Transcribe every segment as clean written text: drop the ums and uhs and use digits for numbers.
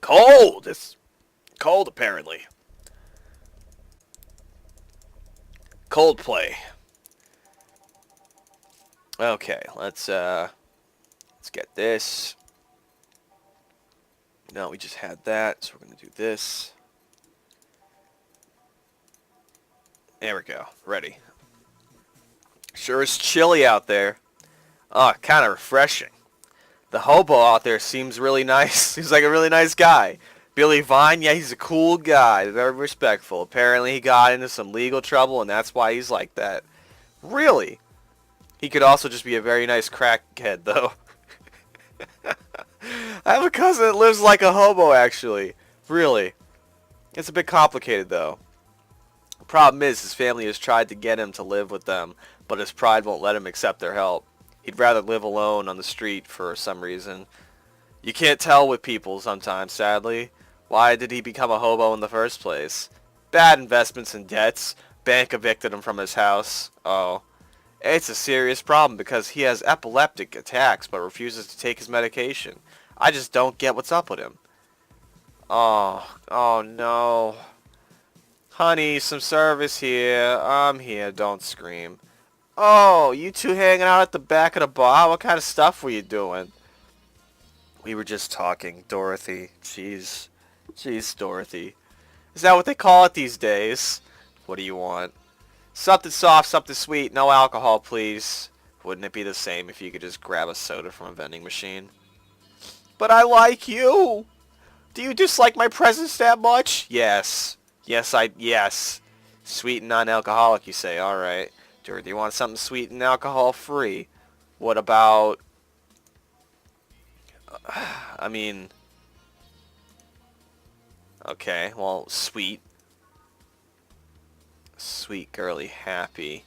Cold! It's cold, apparently. Coldplay. Okay, let's get this. No, we just had that, so we're gonna do this. There we go. Ready. Sure is chilly out there. Oh, kind of refreshing. The hobo out there seems really nice. Seems like a really nice guy. Billy Vine, yeah, he's a cool guy. Very respectful. Apparently he got into some legal trouble, and that's why he's like that. Really? He could also just be a very nice crackhead, though. I have a cousin that lives like a hobo, actually. Really. It's a bit complicated, though. The problem is his family has tried to get him to live with them, but his pride won't let him accept their help. He'd rather live alone on the street for some reason. You can't tell with people sometimes, sadly. Why did he become a hobo in the first place? Bad investments and debts. Bank evicted him from his house. Oh. It's a serious problem because he has epileptic attacks but refuses to take his medication. I just don't get what's up with him. Oh no. Honey, some service here. I'm here, don't scream. Oh, you two hanging out at the back of the bar? What kind of stuff were you doing? We were just talking, Dorothy. Jeez. Jeez, Dorothy. Is that what they call it these days? What do you want? Something soft, something sweet, no alcohol, please. Wouldn't it be the same if you could just grab a soda from a vending machine? But I like you! Do you dislike my presence that much? Yes. Yes. Sweet and non-alcoholic, you say. Alright. Dorothy, you want something sweet and alcohol-free? What about... I mean... Okay, well, sweet. Sweet, girly, happy.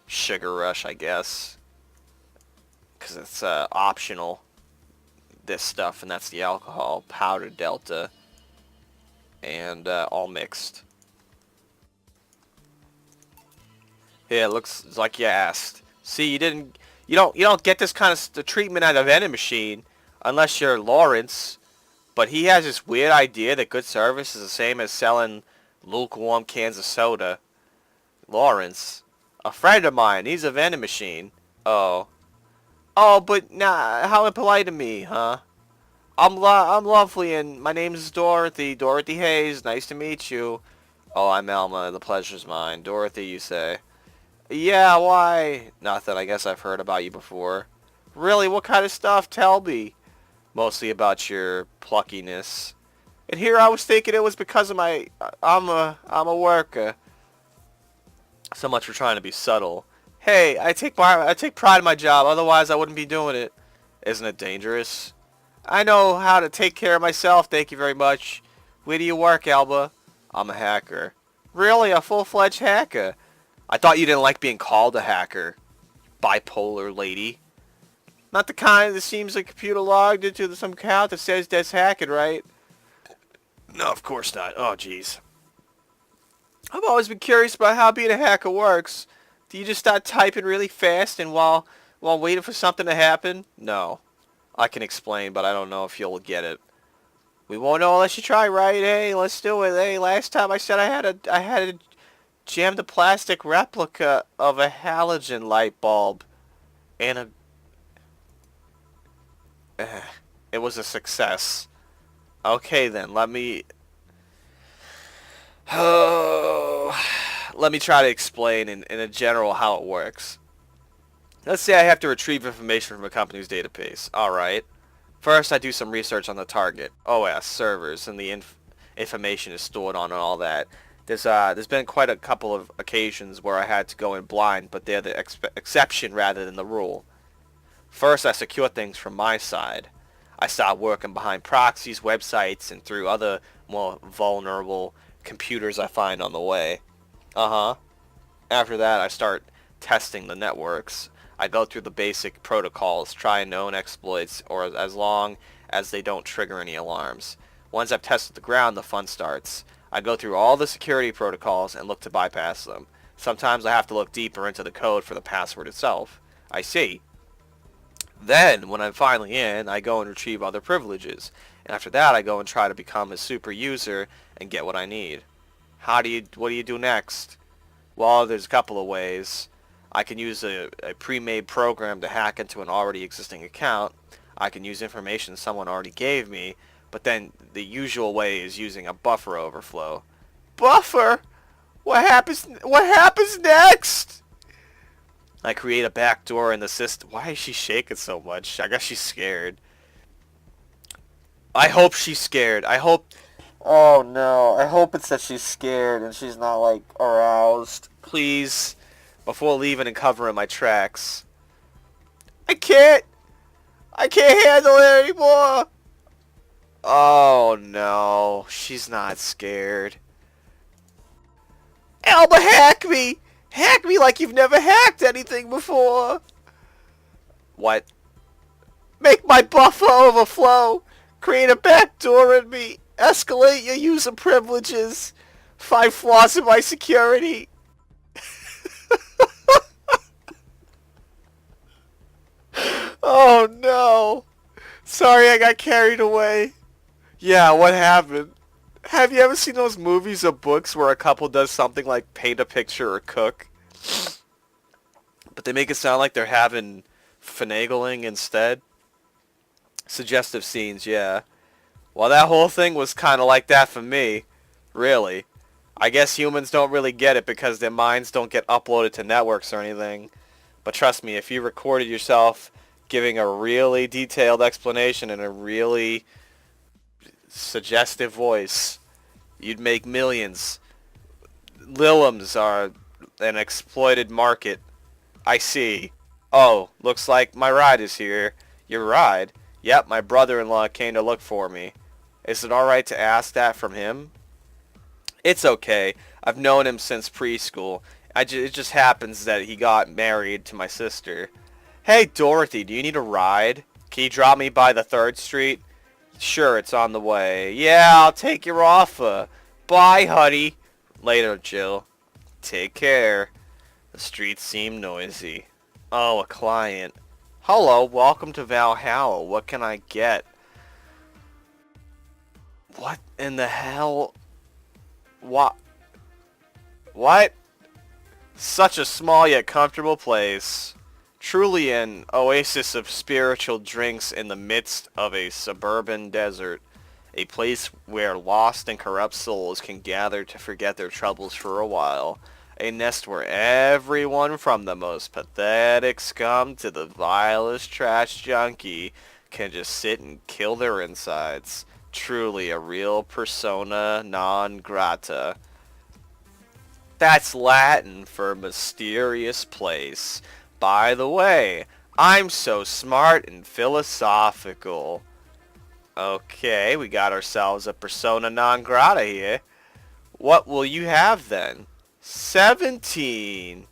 Sugar rush, I guess. Because it's optional. This stuff, and that's the alcohol. Powder delta. And all mixed. Yeah, it looks like you asked. See, you don't get this kind of treatment at a vending machine unless you're Lawrence. But he has this weird idea that good service is the same as selling lukewarm cans of soda. Lawrence, a friend of mine, he's a vending machine. Oh, but nah, how impolite of me, huh? I'm lovely, and my name is Dorothy. Dorothy Hayes. Nice to meet you. Oh, I'm Elma. The pleasure's mine. Dorothy, you say? Yeah, why? Nothing. I guess I've heard about you before. Really? What kind of stuff? Tell me. Mostly about your pluckiness. And here I was thinking it was because of my... I'm a worker. So much for trying to be subtle. Hey, I take pride in my job. Otherwise, I wouldn't be doing it. Isn't it dangerous? I know how to take care of myself. Thank you very much. Where do you work, Alba? I'm a hacker. Really? A full-fledged hacker? I thought you didn't like being called a hacker. Bipolar lady. Not the kind that seems like a computer logged into some account that says that's hacking, right? No, of course not. Oh, jeez. I've always been curious about how being a hacker works. Do you just start typing really fast and while waiting for something to happen? No. I can explain, but I don't know if you'll get it. We won't know unless you try, right? Hey, let's do it. Hey, last time I said I had a jammed a plastic replica of a halogen light bulb, and it was a success. Okay, then let me let me try to explain in a general how it works. Let's say I have to retrieve information from a company's database. Alright. First, I do some research on the target, OS, servers, and the information is stored on and all that. There's been quite a couple of occasions where I had to go in blind, but they're the exception rather than the rule. First, I secure things from my side. I start working behind proxies, websites, and through other more vulnerable computers I find on the way. After that, I start testing the networks. I go through the basic protocols, try known exploits, or as long as they don't trigger any alarms. Once I've tested the ground, the fun starts. I go through all the security protocols and look to bypass them. Sometimes I have to look deeper into the code for the password itself. I see. Then, when I'm finally in, I go and retrieve other privileges. And after that, I go and try to become a super user and get what I need. What do you do next? Well, there's a couple of ways. I can use a pre-made program to hack into an already existing account. I can use information someone already gave me, but then the usual way is using a buffer overflow. Buffer? What happens next? I create a backdoor in the system. Why is she shaking so much? I guess she's scared. I hope she's scared. I hope... Oh no, I hope it's that she's scared and she's not, like, aroused. Please, before leaving and covering my tracks. I can't handle it anymore. Oh no, she's not scared. Alba, hack me! Hack me like you've never hacked anything before! What? Make my buffer overflow! Create a backdoor in me! Escalate your user privileges! Find flaws in my security! Oh no! Sorry, I got carried away. Yeah, what happened? Have you ever seen those movies or books where a couple does something like paint a picture or cook? But they make it sound like they're having finagling instead? Suggestive scenes, yeah. Well, that whole thing was kind of like that for me. Really. I guess humans don't really get it because their minds don't get uploaded to networks or anything. But trust me, if you recorded yourself giving a really detailed explanation in a really suggestive voice, you'd make millions. Liliums are an exploited market. I see. Oh, looks like my ride is here. Your ride? Yep, my brother-in-law came to look for me. Is it alright to ask that from him? It's okay. I've known him since preschool. It just happens that he got married to my sister. Hey, Dorothy, do you need a ride? Can you drop me by the 3rd Street? Sure, it's on the way. Yeah, I'll take your offer. Bye, honey. Later, Jill. Take care. The streets seem noisy. Oh, a client. Hello, welcome to Valhalla. What can I get? What in the hell? What? What? Such a small yet comfortable place. Truly an oasis of spiritual drinks in the midst of a suburban desert. A place where lost and corrupt souls can gather to forget their troubles for a while. A nest where everyone from the most pathetic scum to the vilest trash junkie can just sit and kill their insides. Truly a real persona non grata. That's Latin for mysterious place. By the way, I'm so smart and philosophical. Okay, we got ourselves a persona non grata here. What will you have then? 17.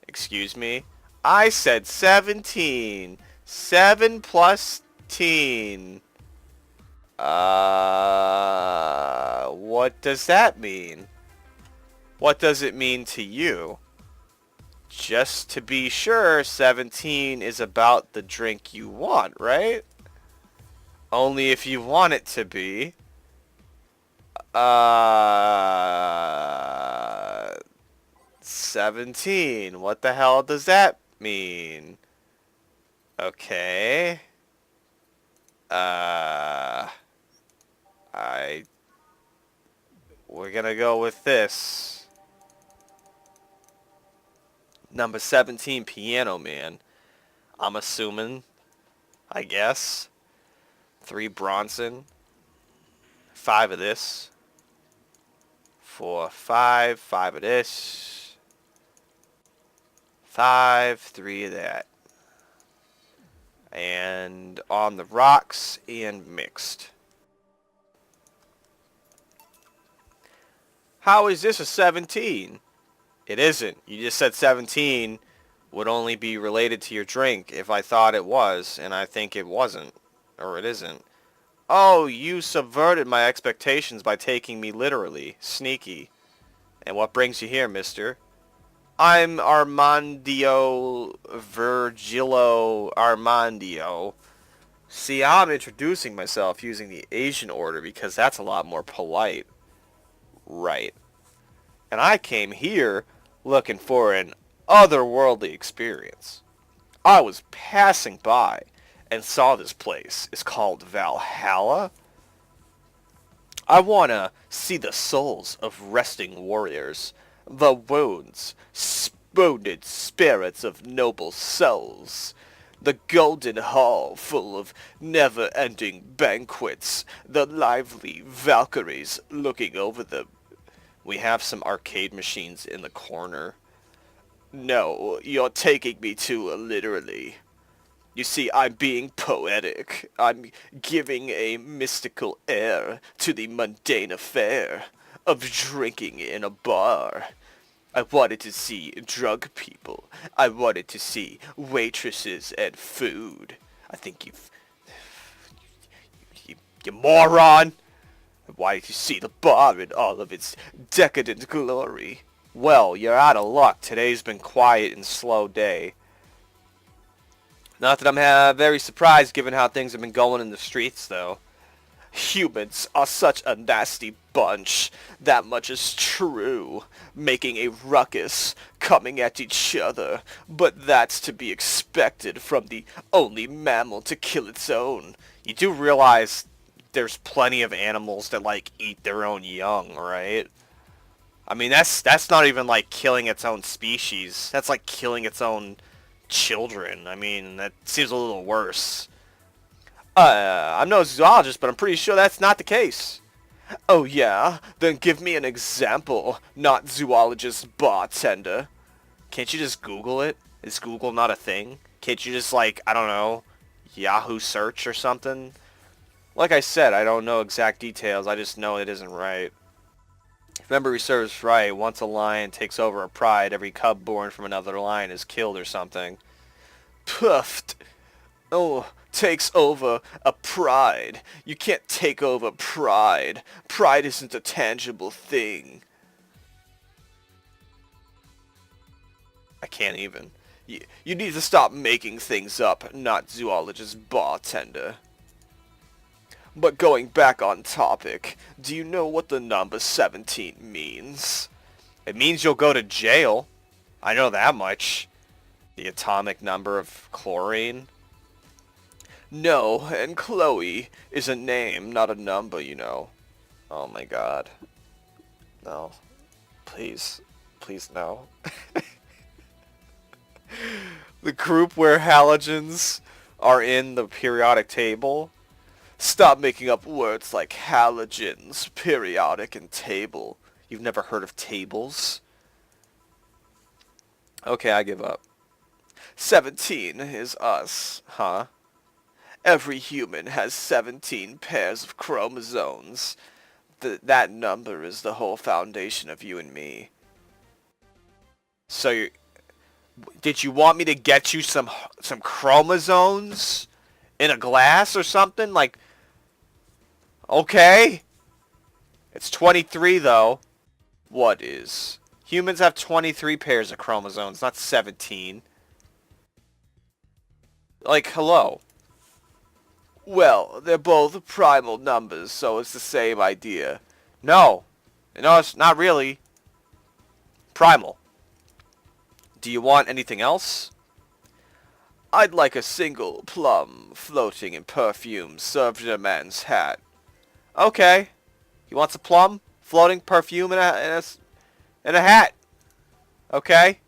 Excuse me? I said 17. 7 plus teen. What does that mean? What does it mean to you? Just to be sure, 17 is about the drink you want, right? Only if you want it to be. 17. What the hell does that mean? Okay. We're gonna go with this. Number 17, Piano Man. I'm assuming. I guess. 3 Bronson. 5 of this. 4, 5. 5 of this. 5. 3 of that. And on the rocks and mixed. How is this a 17? It isn't. You just said 17 would only be related to your drink if I thought it was, and I think it wasn't. Or it isn't. Oh, you subverted my expectations by taking me literally. Sneaky. And what brings you here, mister? I'm Armandio Virgilio Armandio. See, I'm introducing myself using the Asian order because that's a lot more polite. Right. And I came here looking for an otherworldly experience. I was passing by and saw this place. It's called Valhalla. I want to see the souls of resting warriors, the wounds, wounded spirits of noble souls, the golden hall full of never-ending banquets, the lively Valkyries looking over them. We have some arcade machines in the corner. No, you're taking me too literally. You see, I'm being poetic. I'm giving a mystical air to the mundane affair of drinking in a bar. I wanted to see drug people. I wanted to see waitresses and food. I think you moron! I wanted to see the bar in all of its decadent glory. Well, you're out of luck. Today's been quiet and slow day. Not that I'm very surprised given how things have been going in the streets, though. Humans are such a nasty bunch. That much is true. Making a ruckus, coming at each other. But that's to be expected from the only mammal to kill its own. You do realize there's plenty of animals that, like, eat their own young, right? I mean, that's not even, like, killing its own species. That's like killing its own children. I mean, that seems a little worse. I'm no zoologist, but I'm pretty sure that's not the case. Oh yeah? Then give me an example, not zoologist bartender. Can't you just Google it? Is Google not a thing? Can't you just, like, I don't know, Yahoo search or something? Like I said, I don't know exact details, I just know it isn't right. If memory serves right, once a lion takes over a pride, every cub born from another lion is killed or something. Puffed. Oh, takes over a pride. You can't take over pride. Pride isn't a tangible thing. I can't even. You need to stop making things up, not zoologist bartender. But going back on topic, do you know what the number 17 means? It means you'll go to jail. I know that much. The atomic number of chlorine. No, and Chloe is a name, not a number, you know. Oh my god. No. Please. Please, no. The group where halogens are in the periodic table. Stop making up words like halogens, periodic, and table. You've never heard of tables? Okay, I give up. 17 is us, huh? Every human has 17 pairs of chromosomes. That number is the whole foundation of you and me. So did you want me to get you some chromosomes in a glass or something? Like, okay. It's 23 though. What is? Humans have 23 pairs of chromosomes, not 17. Like, hello. Well, they're both primal numbers, so it's the same idea. No. No, it's not really. Primal. Do you want anything else? I'd like a single plum floating in perfume served in a man's hat. Okay. He wants a plum floating perfume in a hat. Okay.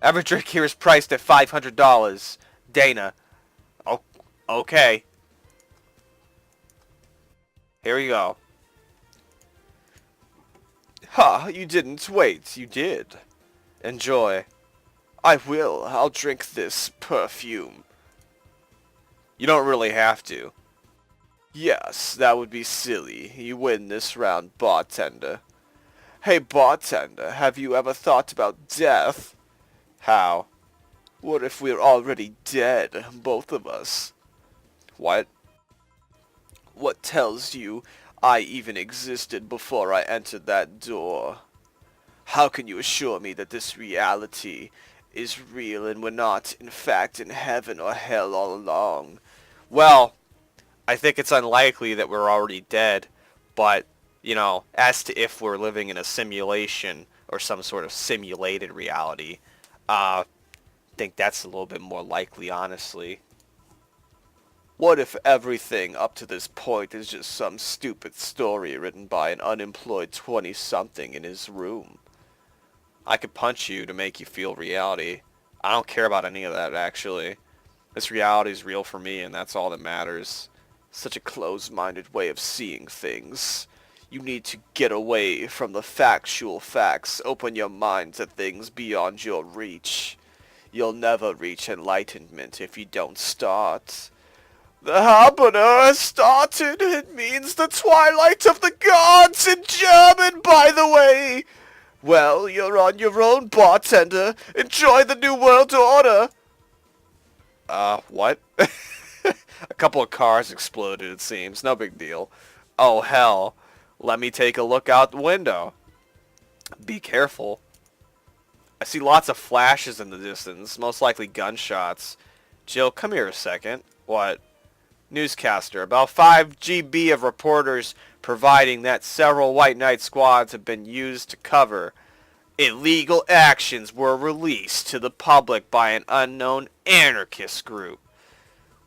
Every drink here is priced at $500. Dana. Oh, okay. Here we go. Ha, you didn't wait. You did. Enjoy. I will. I'll drink this perfume. You don't really have to. Yes, that would be silly. You win this round, bartender. Hey, bartender, have you ever thought about death? How? What if we're already dead, both of us? What? What tells you I even existed before I entered that door? How can you assure me that this reality is real and we're not, in fact, in heaven or hell all along. Well, I think it's unlikely that we're already dead, but, as to if we're living in a simulation or some sort of simulated reality, I think that's a little bit more likely, honestly. What if everything up to this point is just some stupid story written by an unemployed 20-something in his room? I could punch you to make you feel reality. I don't care about any of that, actually. This reality is real for me, and that's all that matters. Such a closed-minded way of seeing things. You need to get away from the factual facts. Open your mind to things beyond your reach. You'll never reach enlightenment if you don't start. The Harbinger has started. It means the twilight of the gods in German, by the way. Well, you're on your own, bartender. Enjoy the New World Order. What? A couple of cars exploded, it seems. No big deal. Oh, hell. Let me take a look out the window. Be careful. I see lots of flashes in the distance, most likely gunshots. Jill, come here a second. What? Newscaster. About 5 GB of reporters providing that several White Knight squads have been used to cover illegal actions were released to the public by an unknown anarchist group.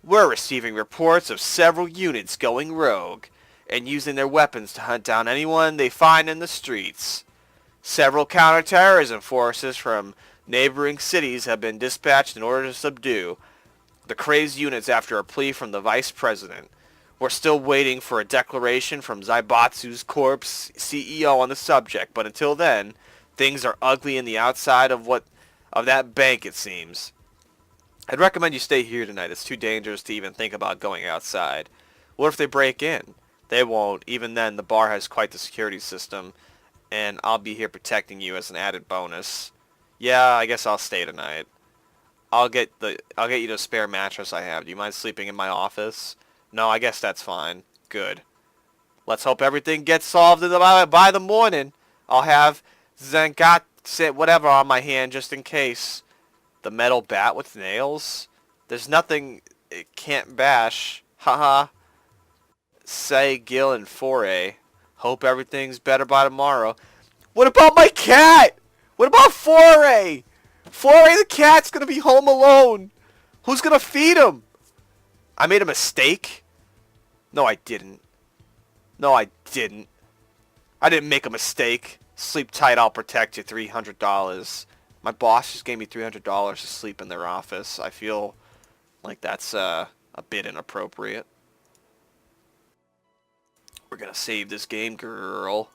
We're receiving reports of several units going rogue and using their weapons to hunt down anyone they find in the streets. Several counterterrorism forces from neighboring cities have been dispatched in order to subdue the crazed units after a plea from the vice president. We're still waiting for a declaration from Zaibatsu's Corps CEO on the subject, but until then, things are ugly in the outside of that bank, it seems. I'd recommend you stay here tonight. It's too dangerous to even think about going outside. What if they break in? They won't. Even then, the bar has quite the security system, and I'll be here protecting you as an added bonus. Yeah, I guess I'll stay tonight. I'll get you the spare mattress I have. Do you mind sleeping in my office? No, I guess that's fine. Good. Let's hope everything gets solved by the morning. I'll have Zangat whatever on my hand just in case. The metal bat with nails? There's nothing it can't bash. Haha. Say Gil and Foray. Hope everything's better by tomorrow. What about my cat? What about Foray? Foray the cat's gonna be home alone. Who's gonna feed him? I made a mistake? No, I didn't. No, I didn't. I didn't make a mistake. Sleep tight, I'll protect you. $300. My boss just gave me $300 to sleep in their office. I feel like that's a bit inappropriate. We're gonna save this game, girl.